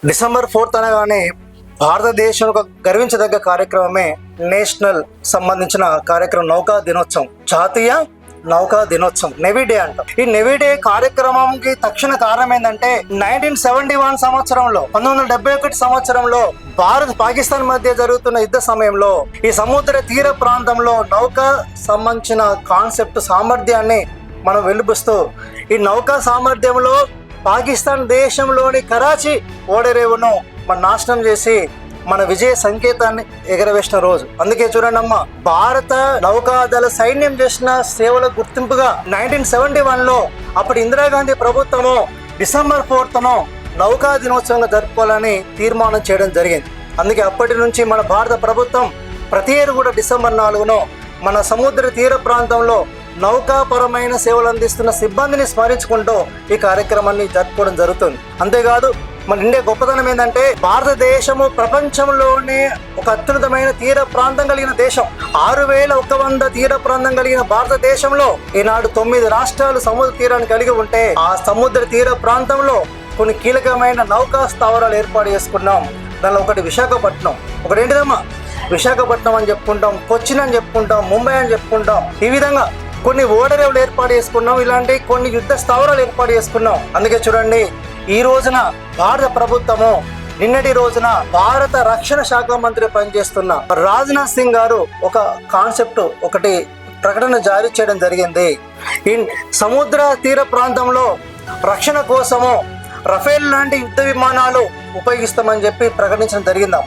December 4 అనగానే భారతదేశం ఒక గర్వించదగ్గ కార్యక్రమమే నేషనల్ సంబంధించిన కార్యక్రమం నౌకా దినోత్సవం, జాతీయ నౌకా దినోత్సవం, నెవీ డే అంటాం. ఈ నెవీ డే కార్యక్రమంకి తక్షణ కారణం ఏంటంటే 1971 సంవత్సరంలో 1971 సంవత్సరంలో భారత్ పాకిస్తాన్ మధ్య జరుగుతున్న యుద్ధ సమయంలో ఈ సముద్ర తీర ప్రాంతంలో నౌకా సంబంధించిన కాన్సెప్ట్ సామర్థ్యాన్ని మనం వెలుబుస్తూ ఈ నౌకా సామర్థ్యంలో పాకిస్తాన్ దేశంలోని కరాచీ ఓడరేవును మన నాశనం చేసి మన విజయ సంకేతాన్ని ఎగరవేసిన రోజు. అందుకే చూడండి అమ్మ, భారత నౌకాదళ సైన్యం చేసిన సేవల గుర్తింపుగా 1971లో అప్పుడు ఇందిరాగాంధీ ప్రభుత్వము డిసెంబర్ 4న నౌకా దినోత్సవంగా జరుపుకోవాలని తీర్మానం చేయడం జరిగింది. అందుకే అప్పటి నుంచి మన భారత ప్రభుత్వం ప్రతి ఏడు కూడా డిసెంబర్ 4న మన సముద్ర తీర ప్రాంతంలో నౌకాపరమైన సేవలు అందిస్తున్న సిబ్బందిని స్మరించుకుంటూ ఈ కార్యక్రమాన్ని జరుపుకోవడం జరుగుతుంది. అంతేకాదు మన ఇండియా గొప్పతనం ఏంటంటే భారతదేశము ప్రపంచంలోనే ఒక అత్యున్నతమైన తీర ప్రాంతం కలిగిన దేశం. 6100 తీర ప్రాంతం కలిగిన భారతదేశంలో ఈనాడు 9 రాష్ట్రాలు సముద్ర తీరాన్ని కలిగి ఉంటే ఆ సముద్ర తీర ప్రాంతంలో కొన్ని కీలకమైన నౌకా స్థావరాలు ఏర్పాటు చేసుకున్నాం. దానిలో ఒకటి విశాఖపట్నం, ఒకటి ఏంటిదమ్మా విశాఖపట్నం అని చెప్పుకుంటాం, కొచ్చిన్ అని చెప్పుకుంటాం, ముంబై అని చెప్పుకుంటాం. ఈ విధంగా కొన్ని ఓడరేవులు ఏర్పాటు చేసుకున్నాం, ఇలాంటి కొన్ని యుద్ధ స్థావరాలు ఏర్పాటు చేసుకున్నాం. అందుకే చూడండి, ఈ రోజున భారత ప్రభుత్వము నిన్నటి రోజున భారత రక్షణ శాఖ మంత్రి పనిచేస్తున్న రాజ్నాథ్ సింగ్ గారు ఒక కాన్సెప్ట్ ఒకటి ప్రకటన జారీ చేయడం జరిగింది. ఈ సముద్ర తీర ప్రాంతంలో రక్షణ కోసము రఫేల్ లాంటి యుద్ధ విమానాలు ఉపయోగిస్తామని చెప్పి ప్రకటించడం జరిగిందా.